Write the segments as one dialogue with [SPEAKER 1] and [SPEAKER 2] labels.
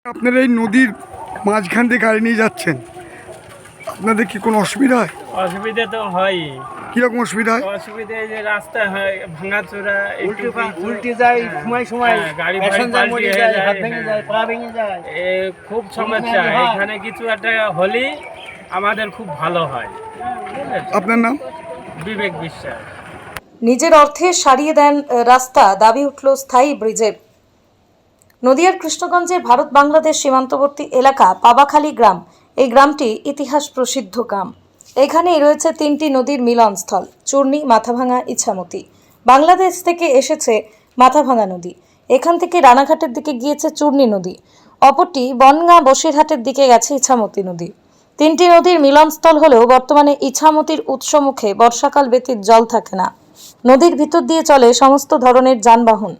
[SPEAKER 1] আপনারা এই নদীর মাঝখান দিয়ে গাড়ি নিয়ে যাচ্ছেন, আপনাদের কি কোনো অসুবিধা হয়?
[SPEAKER 2] অসুবিধা তো হয়।
[SPEAKER 1] কিরকম অসুবিধা হয়?
[SPEAKER 2] অসুবিধা এই যে রাস্তা হয় ভাঙাচোরা,
[SPEAKER 3] উল্টে যায়, সময় সময়
[SPEAKER 2] গাড়ি
[SPEAKER 3] প্যাসেঞ্জার মরে
[SPEAKER 2] পাল্টি
[SPEAKER 3] যায়,
[SPEAKER 2] হয়ে
[SPEAKER 3] হাত ভেঙে যায়, পা ভেঙে যায়।
[SPEAKER 2] খুব সমস্যা। এখানে কিছু একটা হলেই আমাদের খুব ভালো হয়।
[SPEAKER 1] আপনার নাম?
[SPEAKER 2] বিবেক বিশ্বাস।
[SPEAKER 4] নিজের অর্থে সারিয়ে দেন রাস্তা, দাবি উঠল স্থায়ী ব্রিজের। নদিয়ার কৃষ্ণগঞ্জের ভারত বাংলাদেশ সীমান্তবর্তী এলাকা পাবাখালী গ্রাম। এই গ্রামটি ইতিহাস প্রসিদ্ধ গ্রাম। এখানেই রয়েছে তিনটি নদীর মিলনস্থল: চূর্ণী, মাথাভাঙা, ইছামতি। বাংলাদেশ থেকে এসেছে মাথাভাঙা নদী, এখান থেকে রানাঘাটের দিকে গিয়েছে চূর্ণী নদী, অপরটি বনগাঁ বসিরহাটের দিকে গেছে ইছামতি নদী। তিনটি নদীর মিলনস্থল হলেও বর্তমানে ইছামতির উৎসমুখে বর্ষাকাল ব্যতীত জল থাকে না। নদীর ভিতর দিয়ে চলে সমস্ত ধরনের যানবাহন।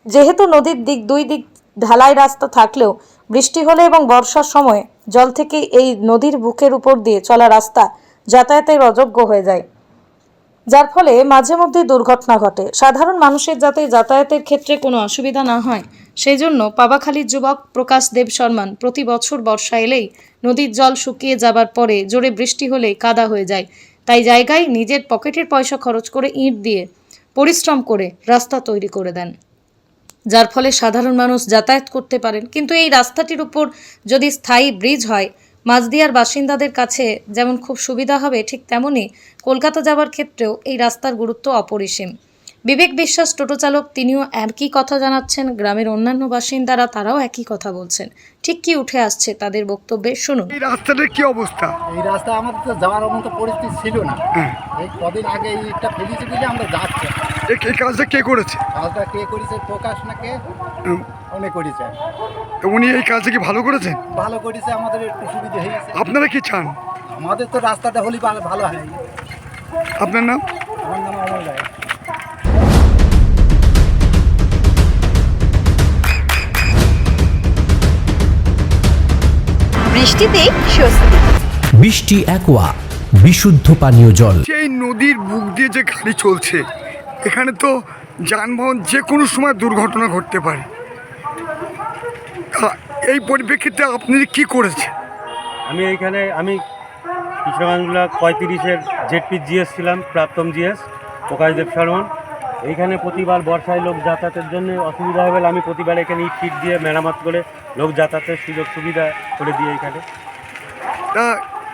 [SPEAKER 4] যেহেতু নদীর দুই দিক ঢালাই রাস্তা থাকলেও বৃষ্টি হলে এবং বর্ষার সময় জল থেকে এই নদীর বুকের উপর দিয়ে চলা রাস্তা যাতায়াতের অযোগ্য হয়ে যায়, যার ফলে মাঝে মধ্যে দুর্ঘটনা ঘটে। সাধারণ মানুষের যাতে যাতায়াতের ক্ষেত্রে কোনো অসুবিধা না হয় সেই জন্য পাবাখালীর যুবক প্রকাশ দেব শর্মান প্রতি বছর বর্ষা এলেই নদীর জল শুকিয়ে যাবার পরে জোরে বৃষ্টি হলেই কাদা হয়ে যায়, তাই জায়গায় নিজের পকেটের পয়সা খরচ করে ইট দিয়ে পরিশ্রম করে রাস্তা তৈরি করে দেন, যার ফলে সাধারণ মানুষ যাতায়াত করতে পারেন। কিন্তু এই রাস্তাটির উপর যদি স্থায়ী ব্রিজ হয়, মাঝদিয়ার বাসিন্দাদের কাছে যেমন খুব সুবিধা হবে, ঠিক তেমনই কলকাতা যাওয়ার ক্ষেত্রেও এই রাস্তার গুরুত্ব অপরিসীম। বিবেক বিশ্বাস টোটো চালক, তিনিও একই কথা জানাচ্ছেন। গ্রামের অন্যান্য বাসিন্দারা তারাও একই কথা বলছেন। ঠিক কি উঠে আসছে তাদের বক্তব্যে শুনুন।
[SPEAKER 1] এই রাস্তাটার কি অবস্থা?
[SPEAKER 3] এই রাস্তা আমাদের তো যাওয়ার মতো পরিস্থিতি ছিল না। এই কদিন আগে এইটা ফেলেছি বলে আমরা যাচ্ছি।
[SPEAKER 1] এই কাজটা কে করেছে?
[SPEAKER 3] কাজটা কে করেছে? প্রকাশ নাকে উনি করেছে।
[SPEAKER 1] তো উনি এই কাজটা কি ভালো করেছেন?
[SPEAKER 3] ভালো করেছে, আমাদের একটু সুবিধা হয়েছে।
[SPEAKER 1] আপনারা কি চান?
[SPEAKER 3] আমাদের তো রাস্তাটা হলেই ভালো হয়।
[SPEAKER 1] আপনার নাম?
[SPEAKER 3] আমার নাম অমল রায়।
[SPEAKER 5] বৃষ্টিতে স্বস্তি।
[SPEAKER 6] বৃষ্টি অ্যাকোয়া, বিশুদ্ধ পানীয় জল।
[SPEAKER 1] এই নদীর বুক দিয়ে যে গাড়ি চলছে, এখানে তো যানবাহন যে কোনো সময় দুর্ঘটনা ঘটতে পারে। এই পরিপ্রেক্ষিতে আপনি কি করেছেন?
[SPEAKER 7] আমি কৃষ্ণগঞ্জ 35-এর জেডপি জিএস ছিলাম, প্রাক্তন জিএস প্রকাশ দেব শর্মন। এইখানে প্রতিবার বর্ষায় লোক যাতায়াতের জন্য অসুবিধা হবে বলে আমি প্রতিবার এখানে ইট ফিট দিয়ে মেরামত করে লোক যাতায়াতের সুযোগ সুবিধা করে দিই এখানে।
[SPEAKER 1] তা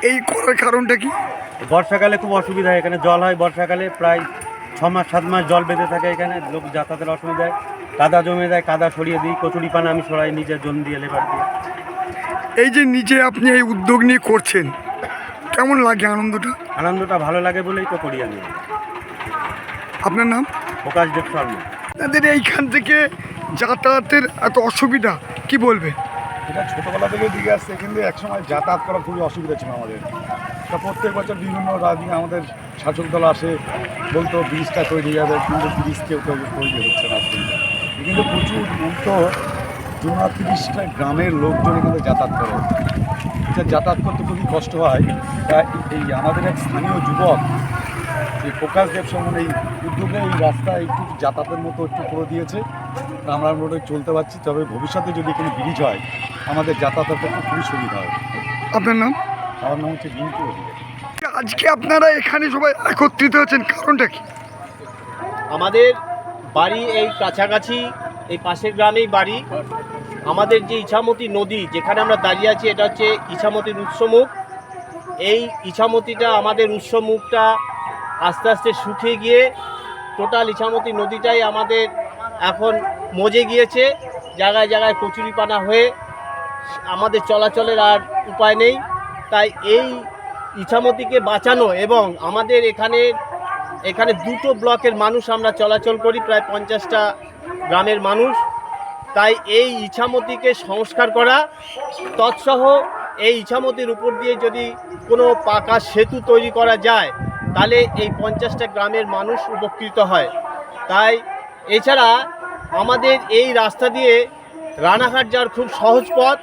[SPEAKER 1] এই করার কারণটা কি?
[SPEAKER 7] বর্ষাকালে খুব অসুবিধা হয়, এখানে জল হয় বর্ষাকালে, প্রায় 6 মাস 7 মাস জল বেঁধে থাকে এখানে, লোক যাতায়াতের অসুবিধা হয়। কাদা জমে যায়, কাদা সরিয়ে দিই, কচুরি পানা আমি সরাই নিজের জন্য দিয়ে লেবার দিয়ে।
[SPEAKER 1] এই যে নিজে আপনি এই উদ্যোগ নিয়ে করছেন, কেমন লাগে আনন্দটা?
[SPEAKER 7] আনন্দটা ভালো লাগে বলেই তো করি আমি।
[SPEAKER 1] আপনার নাম?
[SPEAKER 7] প্রকাশ দেব শর্মা।
[SPEAKER 1] তাদের এইখান থেকে যাতায়াতের এত অসুবিধা, কি বলবে?
[SPEAKER 8] এটা ছোটোবেলা থেকে দিকে আসছে, কিন্তু একসময় যাতায়াত করা খুবই অসুবিধা ছিল আমাদের। তা প্রত্যেক বছর বিভিন্ন রাজনীতি আমাদের শাসক দল আসে, বলতো ব্রিজটা তৈরি যাবে, কিন্তু ব্রিজ কেউ তৈরি হচ্ছে না। কিন্তু প্রচুর উল্টো 32টা গ্রামের লোকজন এখানে যাতায়াত করে, এটা যাতায়াত করতে খুবই কষ্ট হয়। তা এই আমাদের এক স্থানীয় যুবক এই প্রকাশ দেব শর্মন এই উদ্যোগে এই রাস্তা একটু যাতায়াতের মতো একটু করে দিয়েছে। আমরা মোটামুটি চলতে পারছি, তবে ভবিষ্যতে যদি এখানে ব্রিজ হয় আমাদের যাতায়াতের পক্ষে খুবই সুবিধা হবে।
[SPEAKER 1] আপনার নাম?
[SPEAKER 8] আমার নাম হচ্ছে বিনু অধিকারী।
[SPEAKER 1] আজকে আপনারা এখানে সবাই একত্রিত হয়েছেন, কারণটা কি?
[SPEAKER 9] আমাদের বাড়ি এই কাছাকাছি, এই পাশের গ্রামেই বাড়ি। আমাদের যে ইছামতি নদী যেখানে আমরা দাঁড়িয়ে আছি, এটা হচ্ছে ইছামতির উৎসমুখ। এই ইছামতিটা, আমাদের উৎসমুখটা আস্তে আস্তে শুকিয়ে গিয়ে টোটাল ইছামতি নদীটাই আমাদের এখন মজে গিয়েছে। জায়গায় জায়গায় কচুরিপানা হয়ে আমাদের চলাচলের আর উপায় নেই। তাই এই ইছামতিকে বাঁচানো, এবং আমাদের এখানে দুটো ব্লকের মানুষ আমরা চলাচল করি, প্রায় 50টা গ্রামের মানুষ। তাই এই ইছামতিকে সংস্কার করা, তৎসহ এই ইছামতির উপর দিয়ে যদি কোনো পাকা সেতু তৈরি করা যায়, তাহলে এই 50টা গ্রামের মানুষ উপকৃত হয়। তাই এছাড়া আমাদের এই রাস্তা দিয়ে রানাঘাট যাওয়ার খুব সহজ পথ।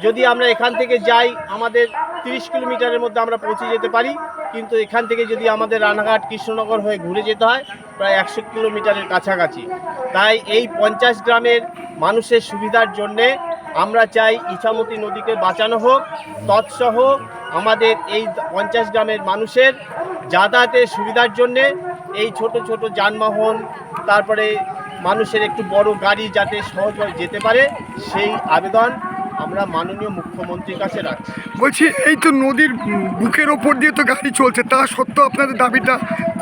[SPEAKER 9] যদি আমরা এখান থেকে যাই, আমাদের 30 কিলোমিটারের মধ্যে আমরা পৌঁছে যেতে পারি। কিন্তু এখান থেকে যদি আমাদের রানাঘাট কৃষ্ণনগর হয়ে ঘুরে যেতে হয়, প্রায় 100 কিলোমিটারের কাছাকাছি। তাই এই 50 গ্রামের মানুষের সুবিধার জন্যে আমরা চাই ইছামতি নদীকে বাঁচানো হোক, তৎসহ আমাদের এই 50 গ্রামের মানুষের যাতায়াতের সুবিধার জন্যে এই ছোট ছোট যানবাহন, তারপরে মানুষের একটু বড় গাড়ি যাতে সহজভাবে যেতে পারে, সেই আবেদন আমরা মাননীয় মুখ্যমন্ত্রীর কাছে রাখছি।
[SPEAKER 1] বলছি এই তো নদীর বুকের ওপর দিয়ে তো গাড়ি চলছে, তা সত্ত্বেও আপনাদের দাবিটা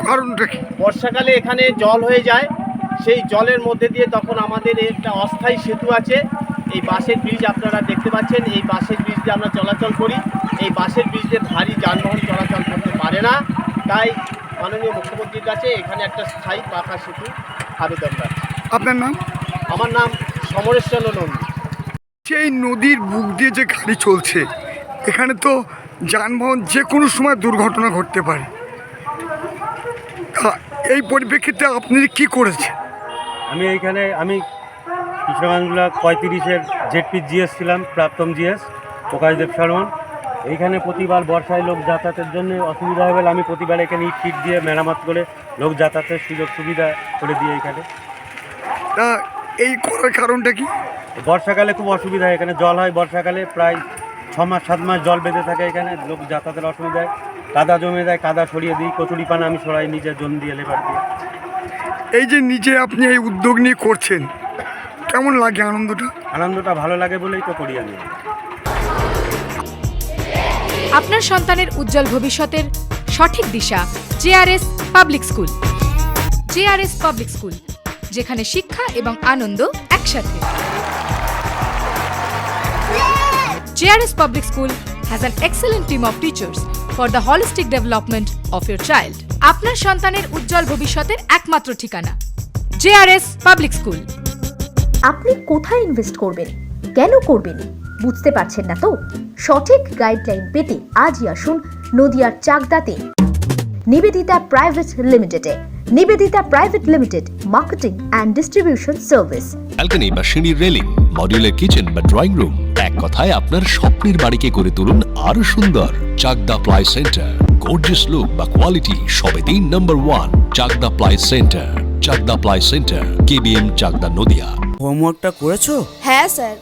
[SPEAKER 1] কারণটা কি?
[SPEAKER 9] বর্ষাকালে এখানে জল হয়ে যায়, সেই জলের মধ্যে দিয়ে তখন আমাদের একটা অস্থায়ী সেতু আছে, এই বাঁশের ব্রিজ আপনারা দেখতে পাচ্ছেন, এই বাঁশের ব্রিজ দিয়ে আমরা চলাচল করি, এই বাঁশের ব্রিজ দিয়ে ভারী যানবাহন চলাচল করতে পারে না, তাই মাননীয় মুখ্যমন্ত্রীর কাছে এখানে একটা স্থায়ী পাকা সেতু আবেদন রাখছি।
[SPEAKER 1] আপনার নাম?
[SPEAKER 9] আমার নাম সমরেশচন্দ্র নন্দী।
[SPEAKER 1] এই নদীর বুক দিয়ে যে গাড়ি চলছে, এখানে তো যানবাহন যে কোনো সময় দুর্ঘটনা ঘটতে পারে, তা এই পরিপ্রেক্ষিতে আপনি কি করেছেন?
[SPEAKER 7] আমি কৃষ্ণগঞ্জগুলা 35-এর জেডপি জিএস ছিলাম, প্রাপ্তম জিএস প্রকাশদেব শর্মন। এইখানে প্রতিবার বর্ষায় লোক যাতায়াতের জন্য অসুবিধা হবে বলে আমি প্রতিবার এখানে ইট ফিট দিয়ে মেরামত করে লোক যাতায়াতের সুযোগ সুবিধা করে দিই এখানে।
[SPEAKER 1] তা এই করার কারণটা কি?
[SPEAKER 7] বর্ষাকালে খুব অসুবিধা হয়, এখানে জল হয় বর্ষাকালে, প্রায় 6 মাস 7 মাস জল বেঁধে থাকে এখানে, লোক যাতায়াতের অসুবিধায় কাদা জমে যায়, কাদা সরিয়ে দিই, কচুরি পানা আমি সরাই নিজে জমি দিয়ে লেবার দিয়ে।
[SPEAKER 1] এই যে নিজে আপনি এই উদ্যোগ নিয়ে করছেন, কেমন লাগে আনন্দটা?
[SPEAKER 7] আনন্দটা ভালো লাগে বলেই তো করি আমি।
[SPEAKER 10] আপনার সন্তানের উজ্জ্বল ভবিষ্যতের সঠিক দিশা JRS public school. JRS public school, যেখানে শিক্ষা এবং আনন্দ একসাথে। JRS public school has an excellent team of teachers for the holistic development of your child. আপনার সন্তানের উজ্জ্বল ভবিষ্যতের একমাত্র ঠিকানা জেআরএস পাবলিক স্কুল।
[SPEAKER 5] আপনি কোথায় ইনভেস্ট করবেন, কেন করবেন, বুঝতে পারছেন না তো? সঠিক গাইডলাইন পেতে আজই আসুন নদিয়ার চাকদাতে নিবেদিতা প্রাইভেট লিমিটেডে। Nivedita private limited, marketing and distribution service.
[SPEAKER 6] Balcony বা সিঁড়ির রেলিং, মডিউলার কিচেন বা ড্রয়িং রুম, এক কথায় আপনার স্বপ্নের বাড়িকে করে তুলুন আরো সুন্দর। Chakdah ply centre, gorgeous look বা কোয়ালিটি সবে 3 নম্বর 1 Chakdah ply centre. Chakdah ply centre, KBM, Chakdah, Nadia.
[SPEAKER 11] হোমওয়ার্কটা করেছো?
[SPEAKER 12] হ্যাঁ স্যার।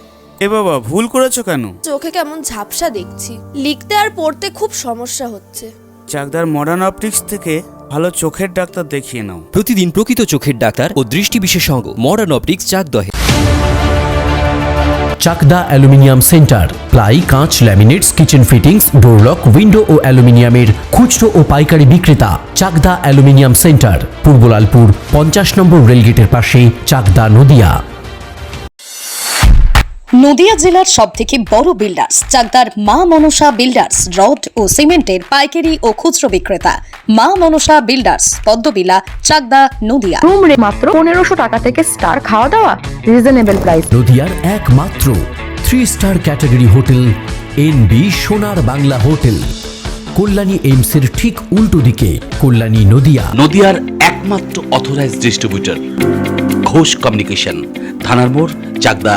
[SPEAKER 11] এ বাবা, ভুল করেছো কেন?
[SPEAKER 12] চোখে কেমন ঝাপসা দেখছি, লিখতে আর পড়তে খুব সমস্যা হচ্ছে।
[SPEAKER 11] চাকদার মডার্ন অপটিক্স থেকে ভালো চোখের ডাক্তার দেখিয়ে নাও।
[SPEAKER 6] প্রতিদিন প্রকৃত চোখের ডাক্তার ও দৃষ্টি বিশেষজ্ঞ মডার্ন অপটিক্স, চাকদহে। চাকদা অ্যালুমিনিয়াম সেন্টার, প্লাই, কাঁচ, laminates, kitchen fittings, door lock, window ও অ্যালুমিনিয়ামের খুচরো ও পাইকারি বিক্রেতা। চাকদা অ্যালুমিনিয়াম সেন্টার, পূর্বলালপুর 50 নম্বর রেলগেটের পাশে, চাকদা, নদিয়া।
[SPEAKER 4] নদিয়া জেলার সবথেকে বড় বিল্ডার্স চাকদার মা মনসা বিল্ডার্স, রড ও সিমেন্টের পাইকারি ও খুচরো বিক্রেতা। মা মনসা বিল্ডার্স, পদ্মবিলা, চাকদা, নদিয়া।
[SPEAKER 12] রুম রে মাত্র 1500 টাকা থেকে স্টার, খাওয়া দাওয়া রিজনেবল প্রাইস।
[SPEAKER 6] নদিয়ার একমাত্র 3 স্টার ক্যাটাগরি হোটেল এনবি সোনার বাংলা হোটেল, কল্যাণী এইমসের ঠিক উল্টো দিকে, কল্যাণী, নদিয়া।
[SPEAKER 13] নদিয়ার একমাত্র অথরাইজড ডিস্ট্রিবিউটর ঘোষ কমিউনিকেশন, থানার মোড়, চাকদা,